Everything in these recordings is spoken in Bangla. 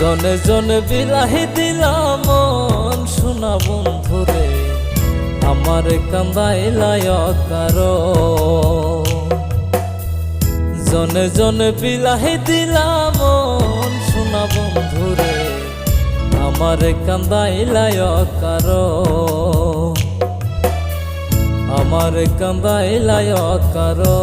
জনে জনে বিলাহি দিলাম মন শোনা বন্ধুরে, আমার কান্দাইলায় কারো। জনে জনে বিলাহি দিলাম মন শোনা বন্ধুরে, আমার কান্দাইলায় কারো, আমার কান্দাইলায় কারো।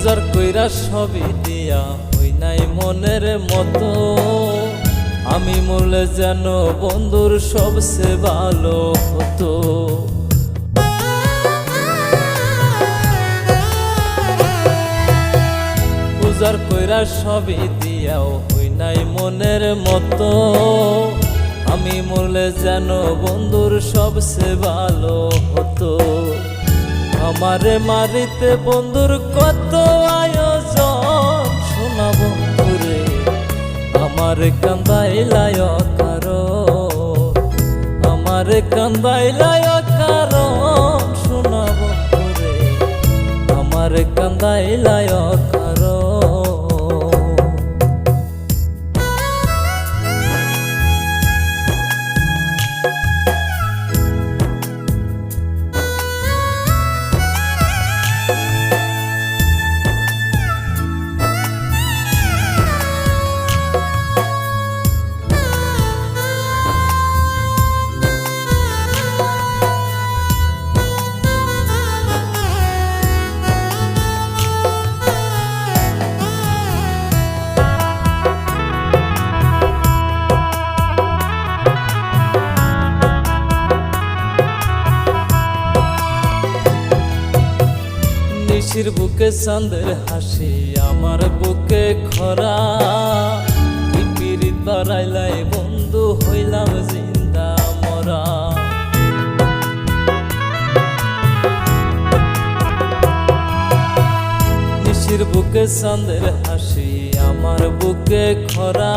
উজার কইরা সবই দিয়া হই নাই মনের মতো, আমি মরলে যেন বন্ধুর সবচেয়ে ভালো হতো। উজার কইরা সবই দিয়াও হই নাই মনের মতো, আমি মরলে যেন বন্ধুর সবচেয়ে ভালো হতো। আমারে মারিতে বন্ধুর কত আয়োজন শোনা বন্ধুরে, আমার কান্দাইলায় কারো, আমার কান্দাইলায় কারো শোনা বন্ধুরে, আমার কান্দাইলায় কারো। নিশির বুকে চাঁদের হাসি, আমার বুকে খরা, কি পিরিত বাড়াইলাই বন্ধু হইলাম জিন্দা মরা। নিশির বুকে চাঁদের হাসি, আমার বুকে খরা,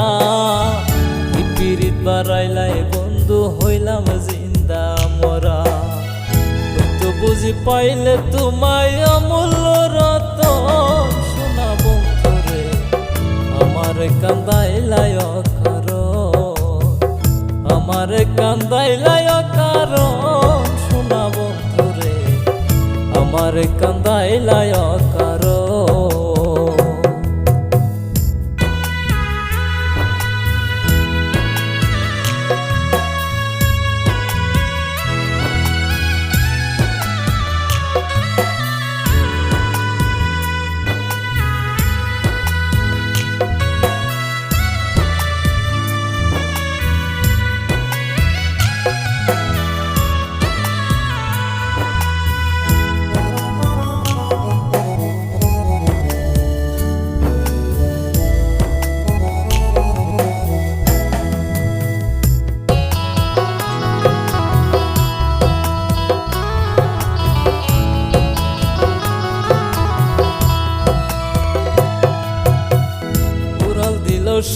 কি পিরিত বাড়াইলাই বন্ধু হইলাম জিন্দা মরা। বুঝি পাইলে তোমায় অমূল্য রতন শোনা বন্ধুরে, আমার কান্দাইলায় কারো, আমার কান্দাইলায় কারো শোনা বন্ধুরে, আমার কান্দাইলায় কারো।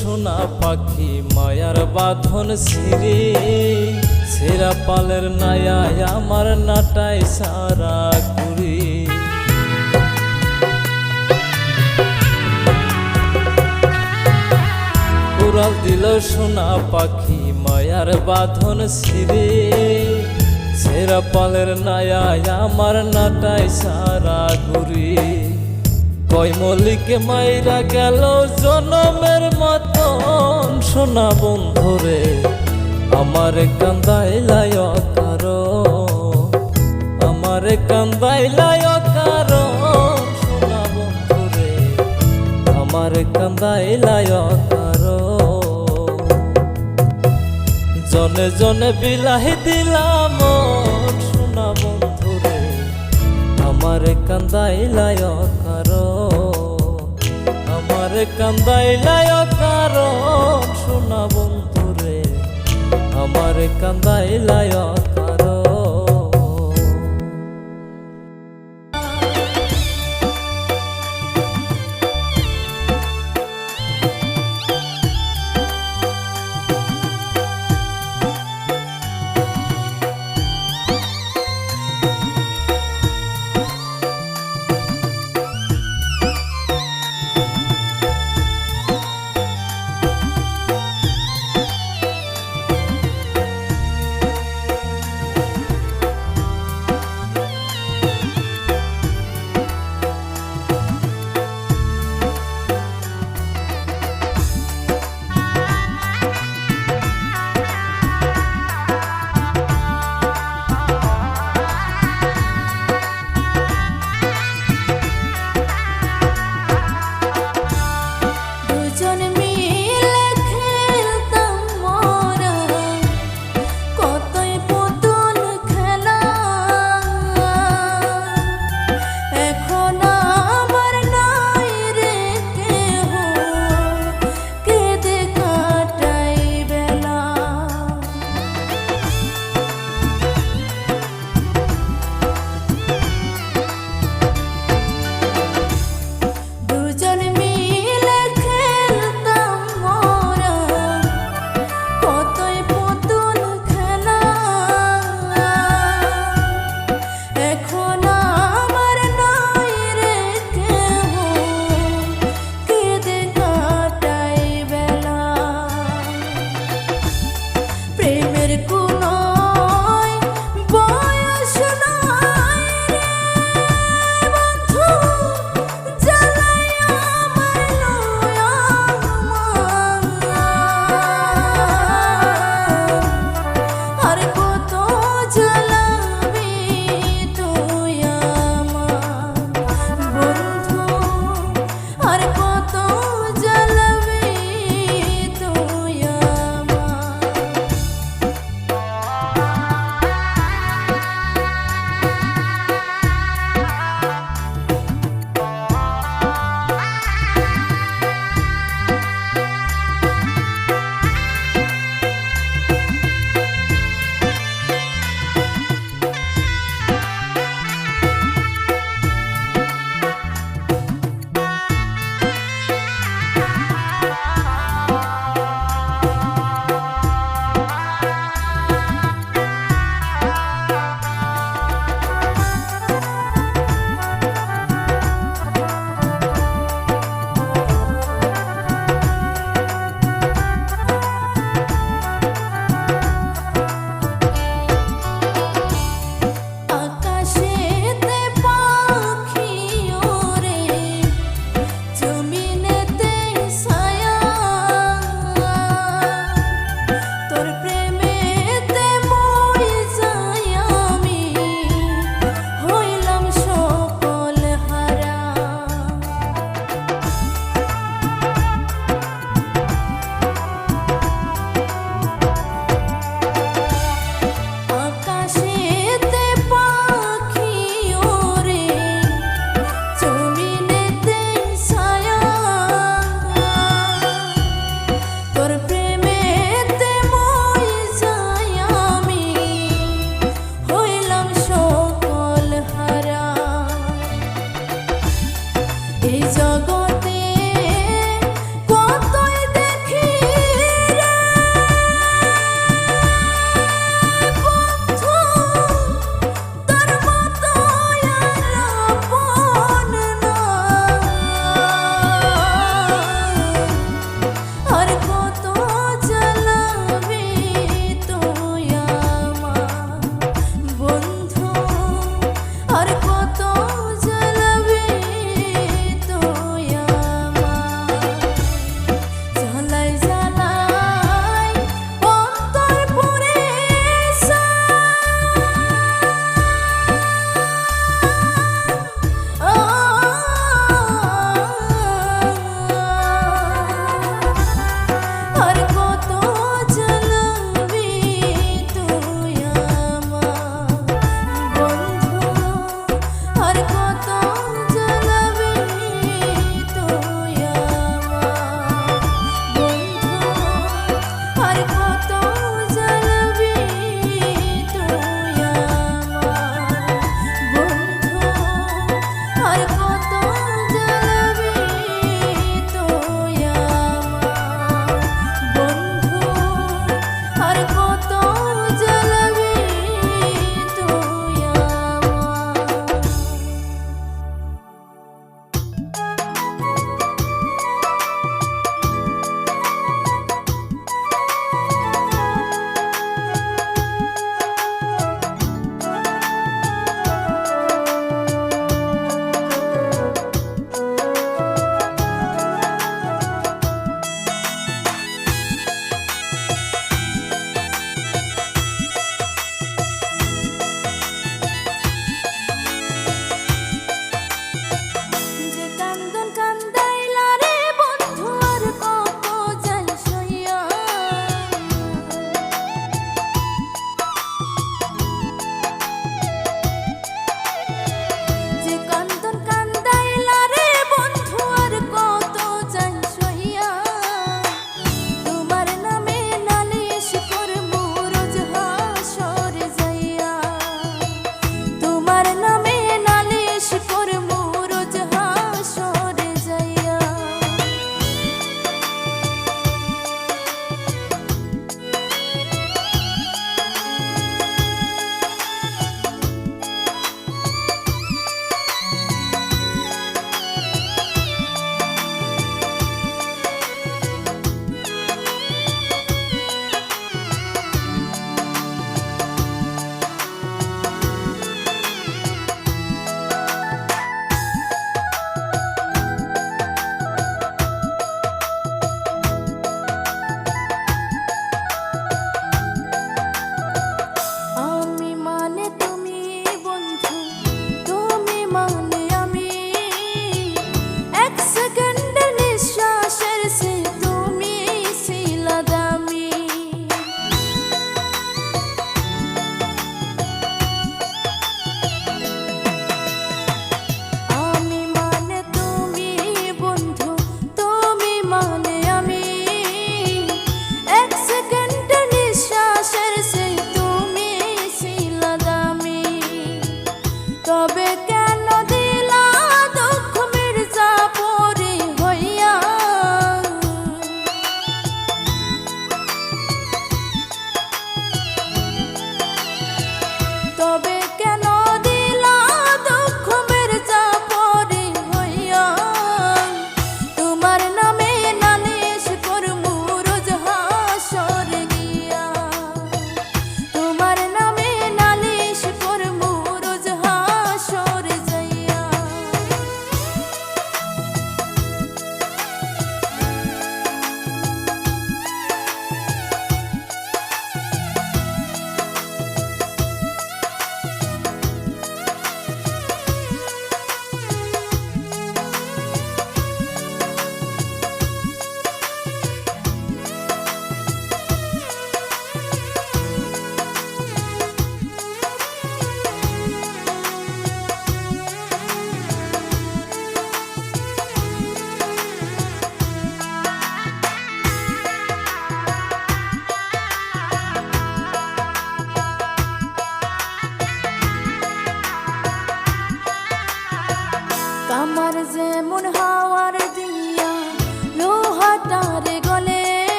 সোনা পাখি মায়ার বাঁধন ছিঁড়ে, ছেঁড়া পালের নায়ায় আমার নাটায় সারা ঘুরি। উড়াল দিল সোনা পাখি মায়ার বাঁধন ছিঁড়ে, ছেঁড়া পালের নায়ায় আমার নাটায় সারা ঘুরি। কয় মলিকে মাইরা গেল জনমের মতন সোনা বন্ধুরে, আমার কান্দাইলায় কারো, আমার কান্দাইলায় কারো সোনা বন্ধুরে, আমার কান্দাইলায় কারো। জনে জনে বিলাহি দিলাম সোনা বন্ধুরে, আমার কান্দাইলায় কারণ, আমার কান্দাইলায় কারণ সোনা বন্ধুরে, আমার কান্দাইলায় কারণ।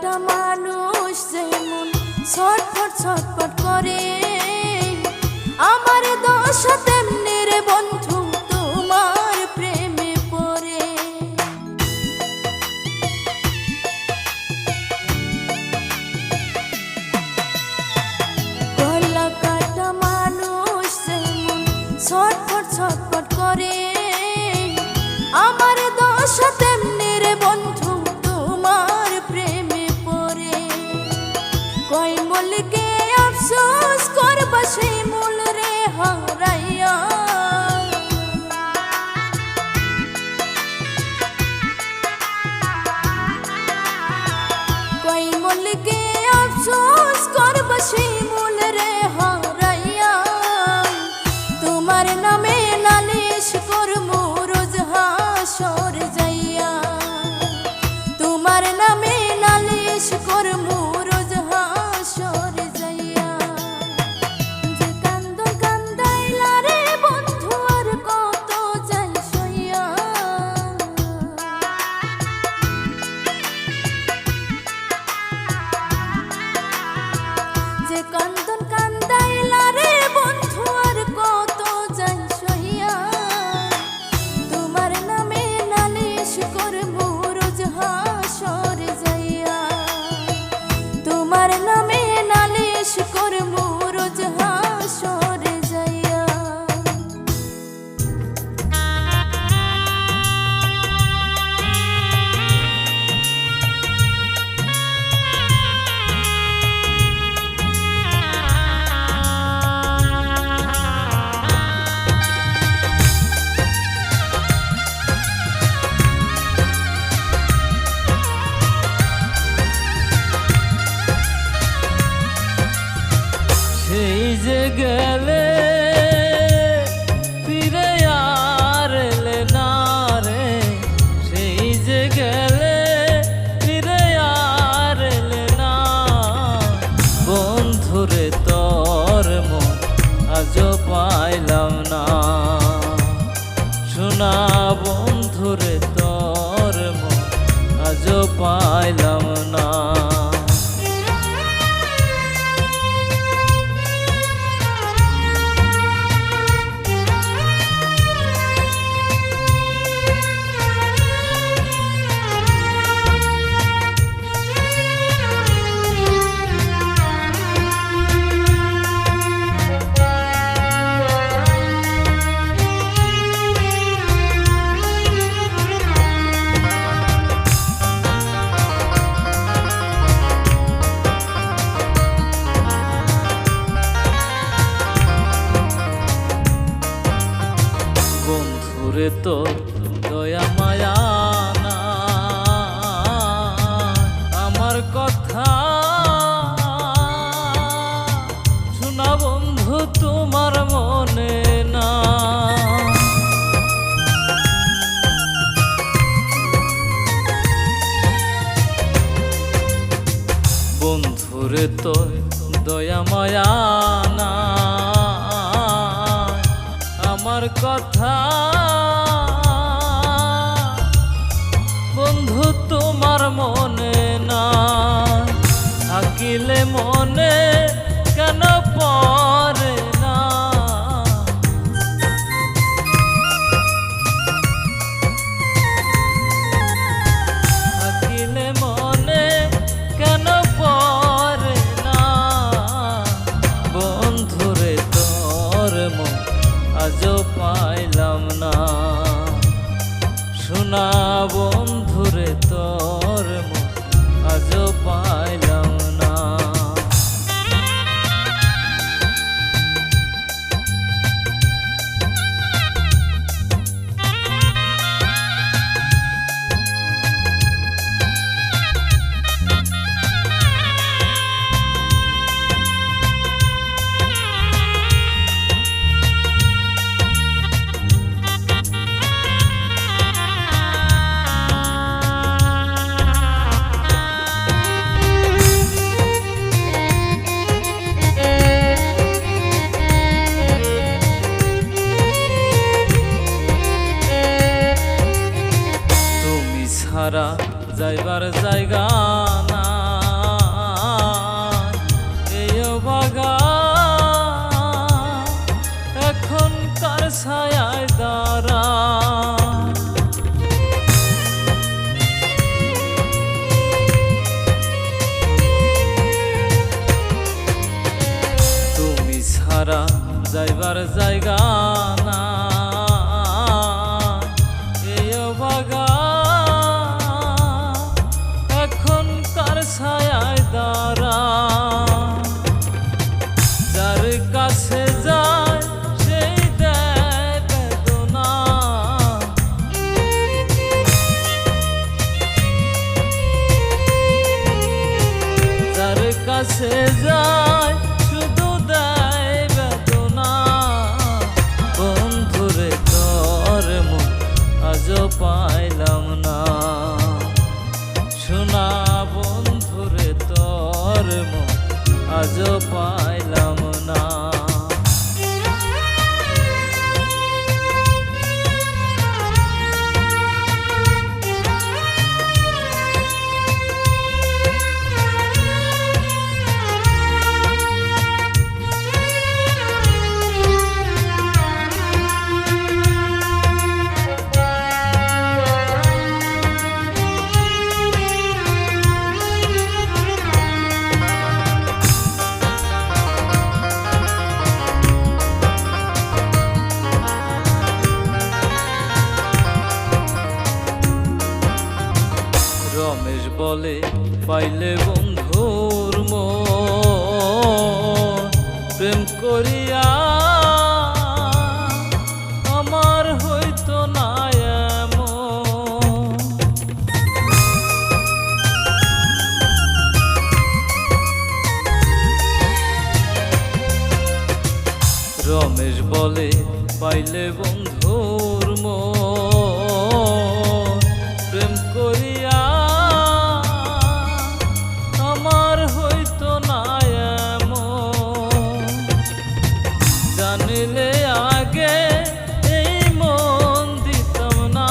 কাটা মানুষ যেমন ছটফট ছটফট করে, আমার দশা তেমনি রে বন্ধু তোমার প্রেমে পড়ে। গলা কাটা মানুষ যেমন ছটফট ছটফট করে, আমার দশা তেমনি রে বন্ধু তোমার প্রেমে পড়ে। কই মূলকে আফসোস করবা সেই মূল রে হারাইয়া, কই মূলকে আফসোস করবা সেই মূল রে হারাইয়া। তোমার নামে নালিশ করমু রোজ হাসর যাইয়া, তোমার নামে নালিশ করমু রোজ হাসর যাইয়া। যে কান্দন কান্দাইলা রে বন্ধু আর কত যাই সইয়া, যে কান্দন কান্দাইলা রে বন্ধু আর কত যাই সইয়া। তোমার নামে নালিশ করমু রোজ হাসর যাইয়া, তোমার নামে নালিশ করমু রোজ হাসর যাইয়া। সেই যে গেলে ফিরে আর এলে না রে, সেই যে গেলে ফিরে আর এলে না। বন্ধুরে তোর মন আজও পাইলাম না, শোনা বন্ধুরে তোর মন আজও পাইলাম না। বন্ধুরে তো দয়া মায়া না, আমার কথা শোনা বন্ধু তোমার মনে না। বন্ধুরে তো দয়া মায়া না, আমার কথা বন্ধু তোমার মনে না। থাকিলে মনে কেন পড়ে না, থাকিলে মনে কেন পড়ে না। বন্ধুরে তোর মন আজও পাইলাম না, শোনা বন্ধুরে তোর মন আজও পাইলাম না। ছাড়া যাইবার জায়গা না, ছায়ায় দাঁড়া। তুমি ছাড়া যাইবার জায়গা না এই বাগান এখন কার ছায়ায় দাঁড়া। যার কাছে যায় সেই দেয় বেদনা, যার কাছে যায় শুধু দেয় বেদনা। বন্ধুরে তোর মুখ আজও পাইলাম না, শোনা বন্ধুরে তোর মুখ আজও পাইলাম না। রমেশ বলে পাইলে বন্ধুর মন প্রেম করিয়া আমার হইতো না এমন। রমেশ বলে পাইলে বন্ধুর মন প্রেম করিয়া আমার হইতো না এমন। জানিলে আগে এই মন দিতাম না,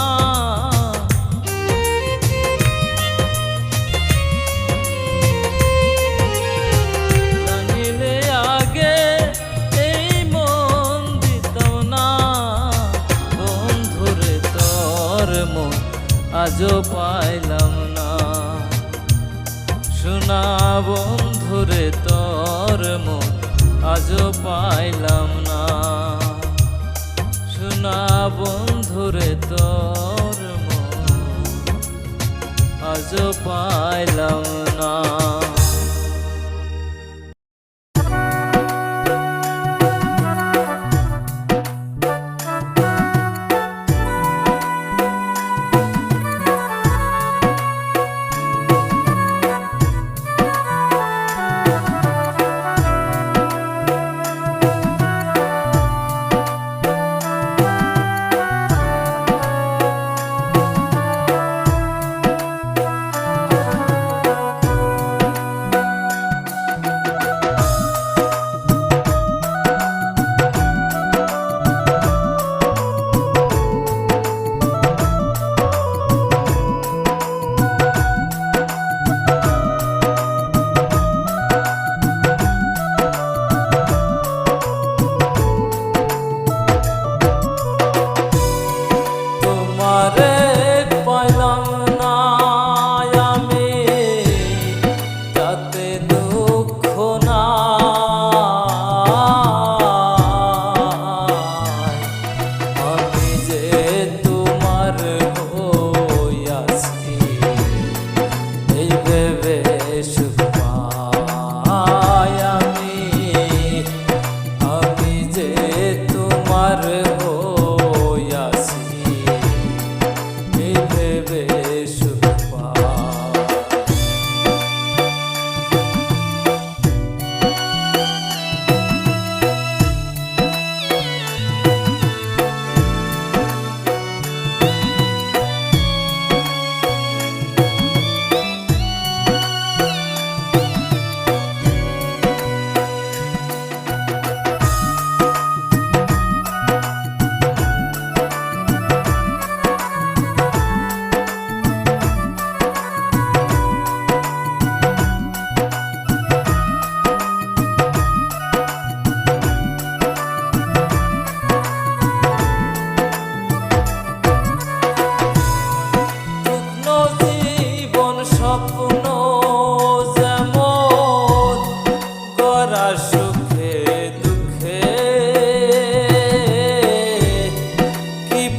জানিলে আগে এই মন দিতাম না। বন্ধুরে তোর মন আজও পাইলাম না, শোনা বন্ধুরে তোর মন আজও পাইলাম না, শোনা বন্ধুরে তোর মন আজও পাইলাম না।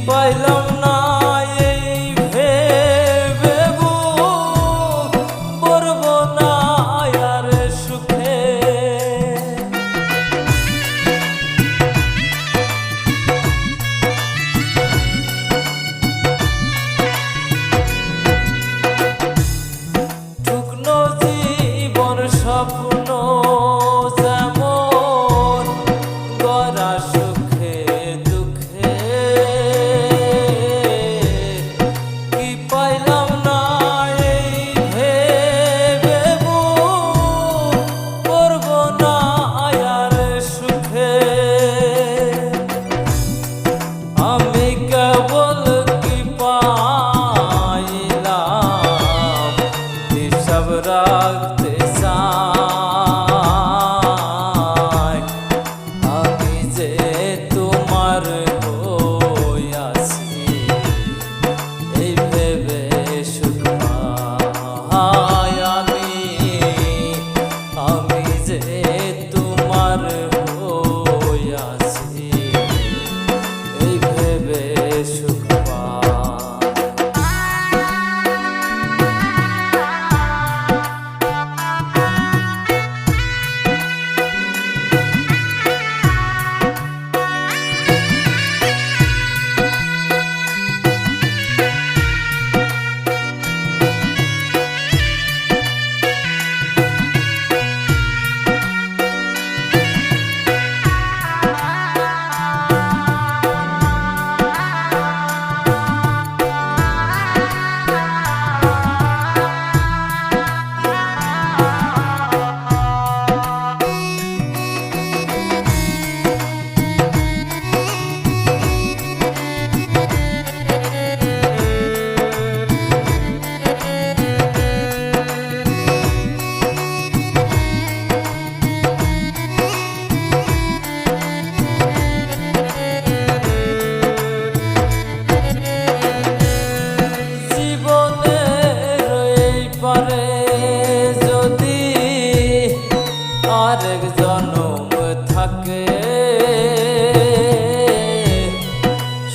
পাইলাম না এই ভেবে বুক ভরব না আর সুখে। শুকনো জীবন স্বপ্ন যেমন গড়া সুখে দুঃখে, কি পাইলাম না এই ভেবে বুক করব না আর সুখে। আমি কেবল কি পাইলাম হিসাব রাখতে চাই, আমি যে তোমার হইয়াছি এই ভেবে সুখ পাই। আমি যে তোমার হইয়াছি এই ভেবে সুখ পাই। যদি আরেক জনম থাকে,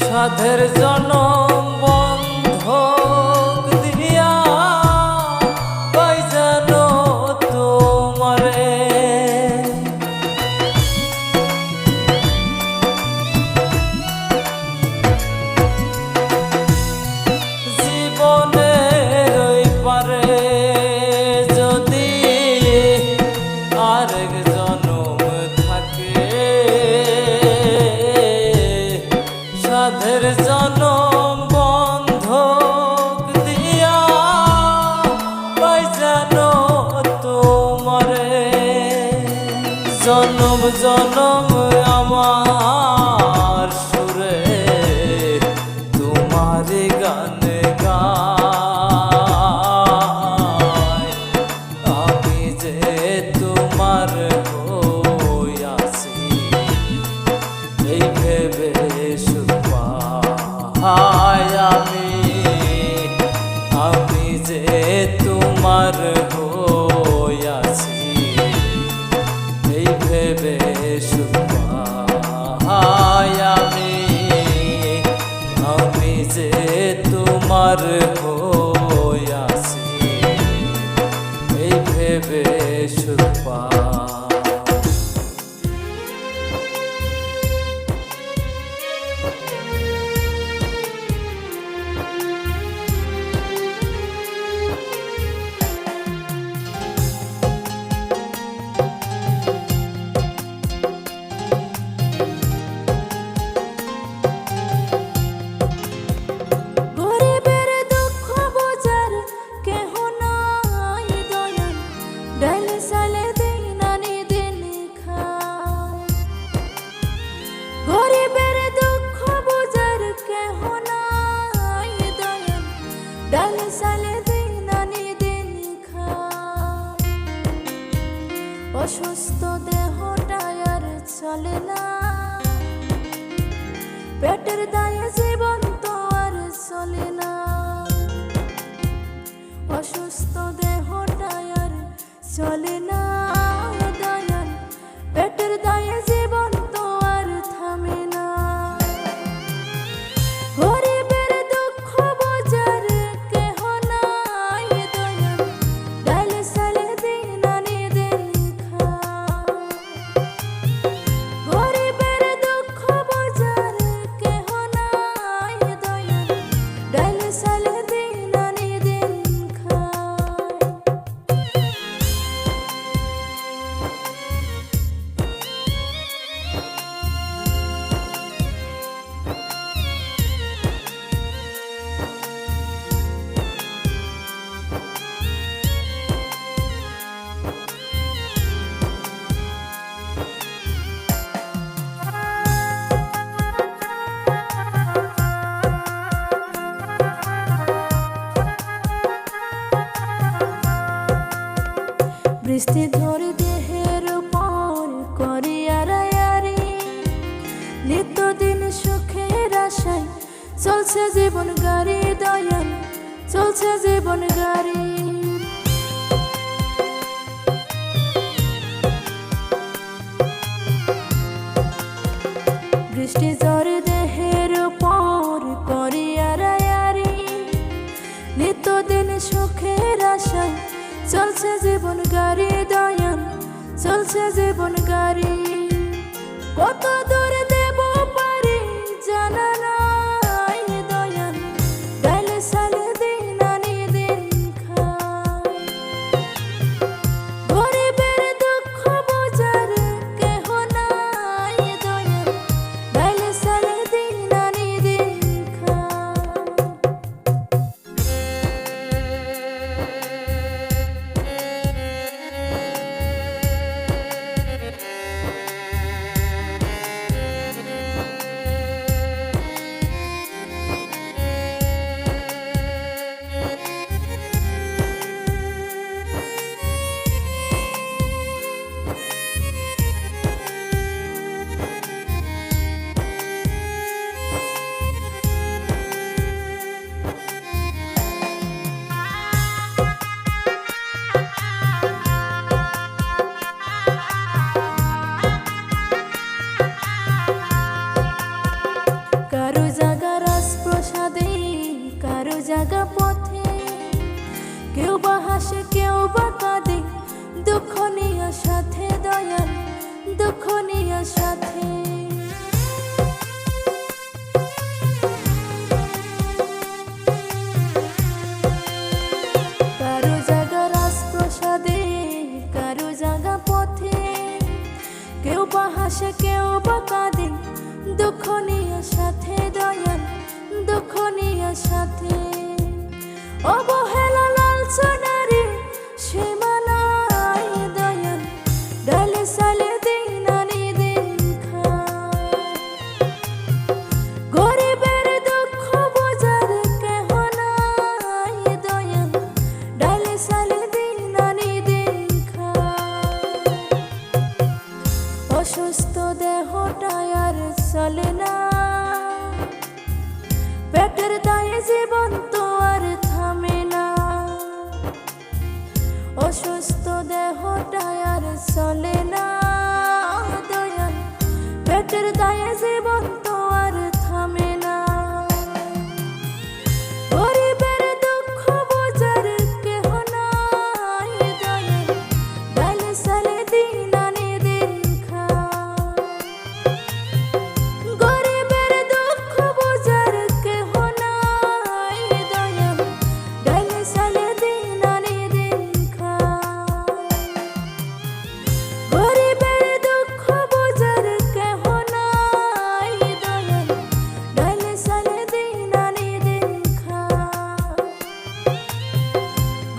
সাধের জনম বন্ধক দিয়া পাই যেন তোমারে। জীবনের ওই পারে যদি আরেক জনম থাকে, সাধের জনম বন্ধক দিয়া পাই যেন তোমারে। জনম জনম আমার সুরে তোমার গান গাই, আমি যে তোমার হইয়াছি এই ভেবে সুখ পাই। আমি যে তোমার হইয়াছি এই ভেবে সুখ পাই। আমি যে তোমার হইয়াছি এই ভেবে সুখ পাই। গরিবের দুঃখ বোঝার কেহ নাই দয়াল, ডাল সালে দিন আনি দিন খায়। গরিবের দুঃখ বোঝার কেহ নাই দয়াল, ডাল সালে দিন আনি দিন খায়। অসুস্থ দেহটায় আর চলে না, পেটের দায়ে জীবন তো আর চলে না। অসুস্থ দেহটায় আর চলে না দয়াল, পেটের দায়ে জীবন তো আর থামে না। বৃষ্টি ধরে দেহের উপর করে আড়ায়ারি, নিত্যদিন সুখের আশায় চলছে জীবন গাড়ি দয়াল, চলছে জীবন গাড়ি। বৃষ্টি ঝরে দেহের উপর করে আড়ায়ারি, নিত্যদিন সুখের আশায় চলছে জীবন গাড়ি দয়াল, চলছে জীবন গাড়ি। কত দূর দেব পারি জানা নাই দয়াল, ডালে সালে দিন আনি দিন খাই। গরিবের দুঃখ বোঝার কেহ নাই দয়াল, ডালে সালে দিন আনি দিন খাই। কারো জাগা রাজপ্রসাদে, কারো জাগা পথে, কেউ বা হাসে কেউ বা কাঁদে, দুঃখ নিয়ে সাথে দয়াল, দুঃখ নিয়ে সাথে। কারো জাগা রাজপ্রসাদে, কারো জাগা পথে, কেউ বা হাসে কেউ বা কাঁদে, দুঃখ নিয়ে সাথে দয়াল, দুঃখ নিয়ে সাথে। অবহেলা লালসনারি সীমা নাই দয়াল, ডালে সালে দিন আনি দিন খাই। গরিবের দুঃখ বোঝার কেহ নাই দয়াল, ডালে সালে দিন আনি দিন খাই। অসুস্থ দেহটায় আর চলে না, পেটের দায়ে জীবন তো আর থামে না। অসুস্থ দেহটায় আর চলে না দয়াল, পেটের দায়ে জীবন তো আর থামে না। গরিবের দুঃখ বোঝার কেহ নাই দয়াল, ডালে সালে দিন আনি দিন খাই। গরিবের দুঃখ বোঝার কেহ নাই দয়াল, ডালে সালে দিন আনি দিন খাই। গরিবের দুঃখ বোঝার কেহ নাই দয়াল, ডালে সালে দিন আনি দিন খাই।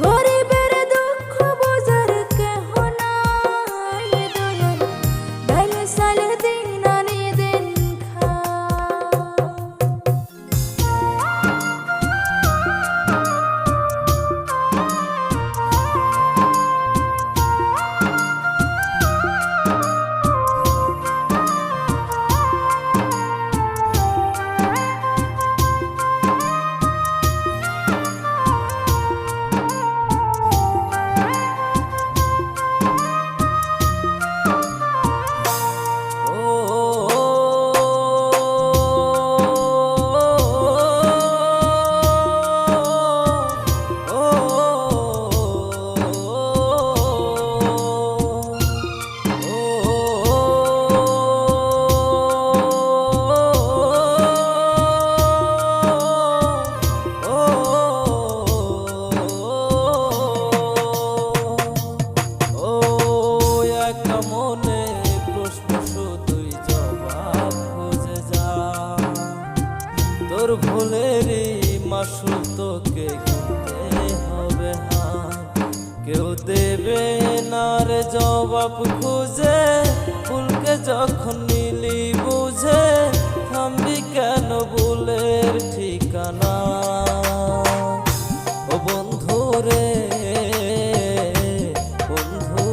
গরিবের দুঃখ বোঝার কেহ নাই দয়াল, ডালে সালে দিন আনি দিন তোর ভুলেরই মাসুল তোকে গুনতে হবে হায়। কেউ দেবে না রে জবাব খুঁজে, ফুলকে যখন নিলি বুঝে, থামবি কেন ভুলের ঠিকানা। ও বন্ধু রে বন্ধু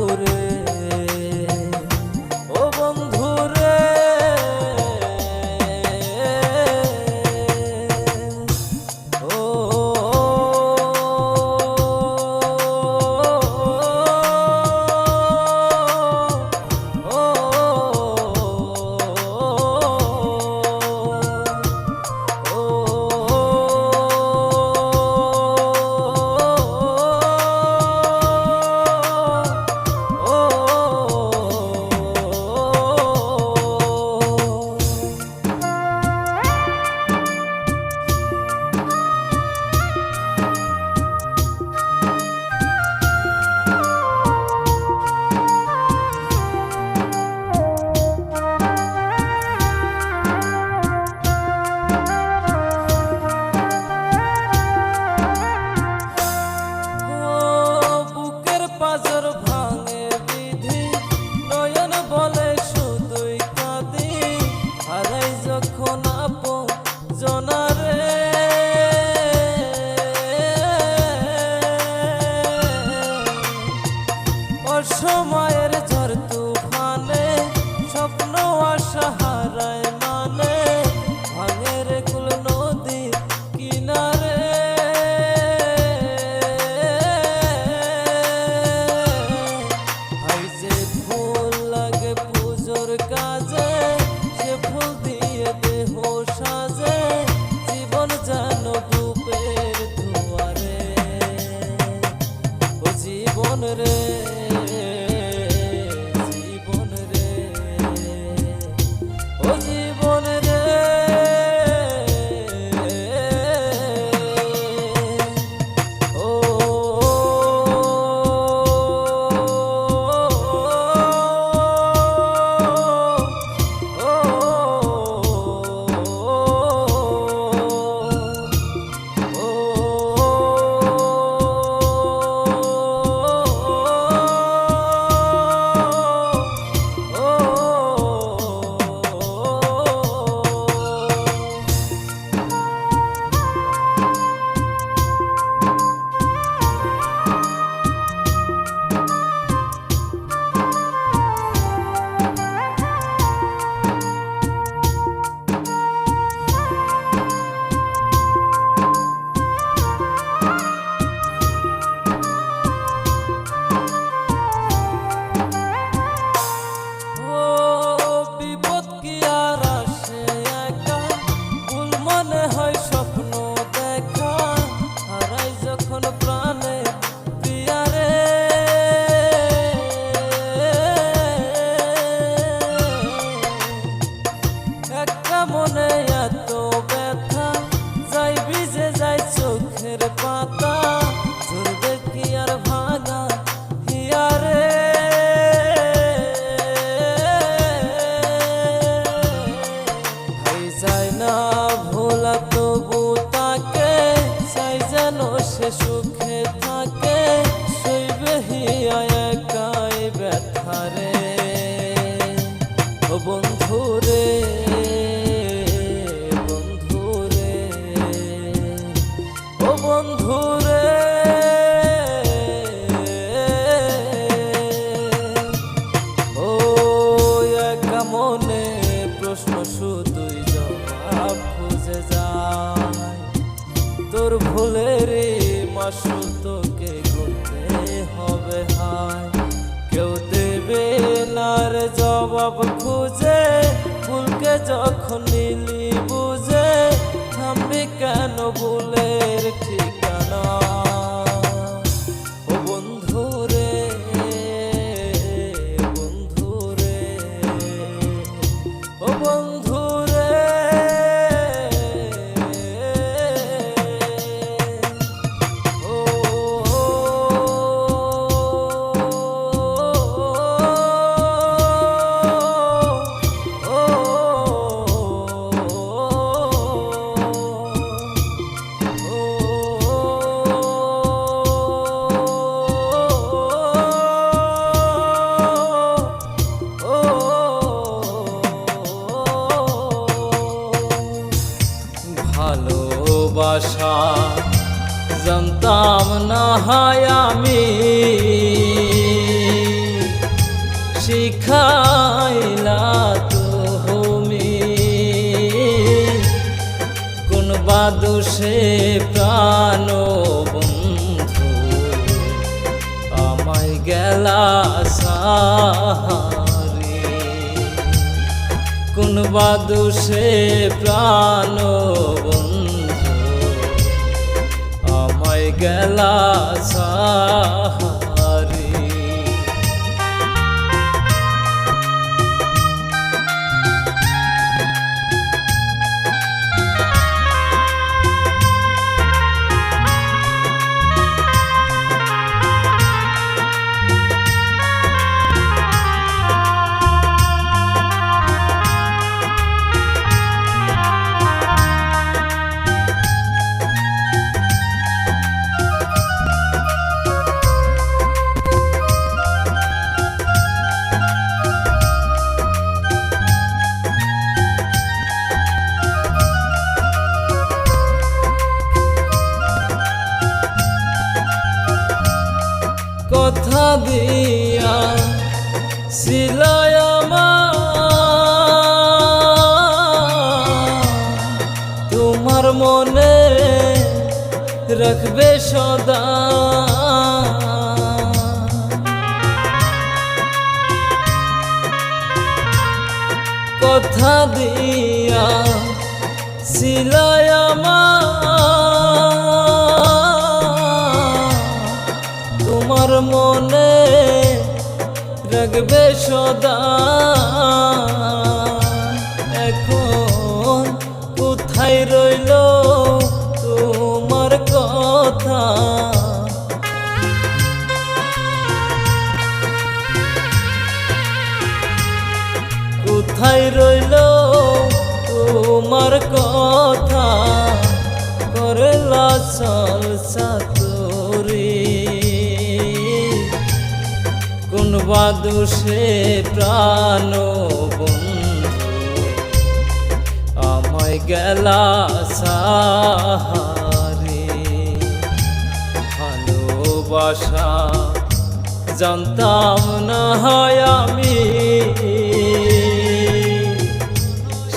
বন্ধুরে ও একা মনে প্রশ্ন শুধুই জবাব খুঁজে যায় তোর ভুলের মাসুল তোকে করতে হবে হায় কেউ দেবে না রে জবাব খুঁজে ভুলকে যখন নিলি বুঝে থামবি কেন ভুলের ঠিকানা ও বন্ধুরে বন্ধুরে ও বন্ধুরে ভালোবাসা জানতাম না হয় আমি শিখাইলা তুমি কোন বাদুষে প্রাণ বন্ধু আমায় গেলা সাহারি কোন বাদুষে প্রাণ বন্ধু আমায় গেলা সাহারি কথা দিয়া সিলায় তোমার মনে রাখবে সদা কথা দিয়া সিলায় তোমার মনে রাখবে সদা এখন কোথায় রইল তোমার কথা কোথায় রইল তোমার কথা করলা সালসাতুরি কোন বাদুষে প্রাণ বন্ধু আমায় গেলা সাহারি ভালোবাসা জানতাম না হয় আমি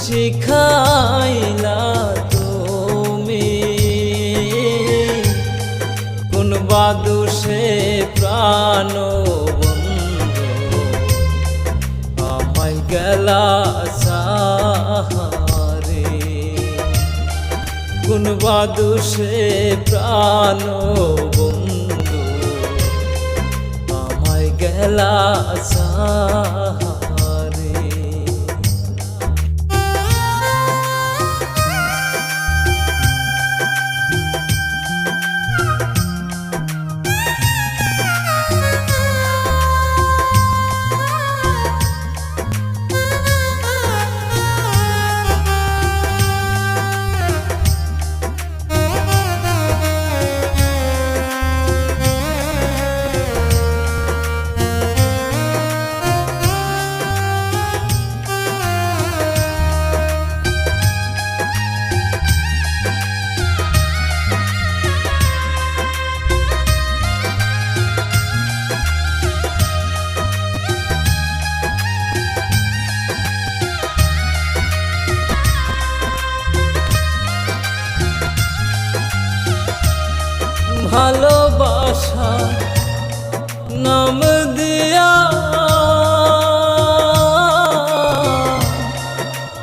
শিখাইলা তুমি কোন বাদুষে প্রাণ গেলা সাহারি কোন বাদুষে প্রাণ বন্ধু আমায় গেলা সাহারি ভালোবাসা নাম দিয়া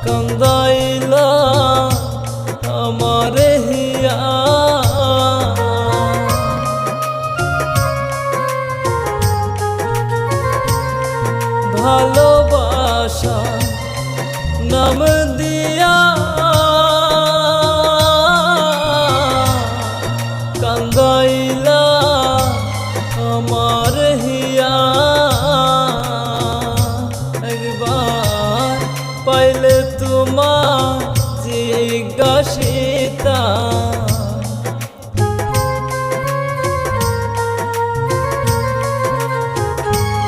কান্দাইলা আমার হিয়া ভালোবাসা নাম দিয়া কান্দাইলা আমার হিয়া একবার পাইলে তোমার জিজ্ঞাসিতা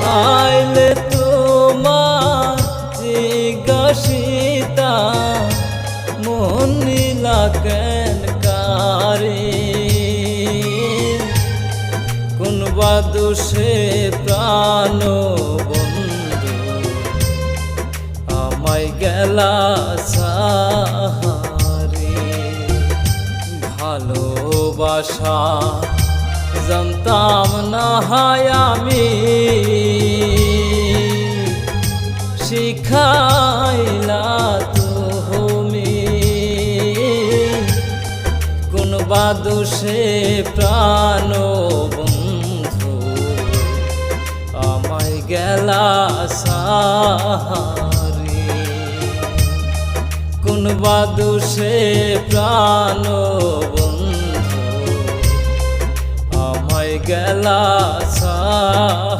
পাইলে তোমার জিজ্ঞাসিতা মন নীলা কেন কারে কোন বা দোষে প্রাণ বন্ধু আমায় গেলা সাহারে ভালোবাসা জানতাম না হায় আমি শিখাইলা তুমি কোন বা দোষে প্রাণ বন্ধু আমায় গেলা সাহারে কোন বা দোষে প্রাণ বন্ধু আমায় গেলা সাহারে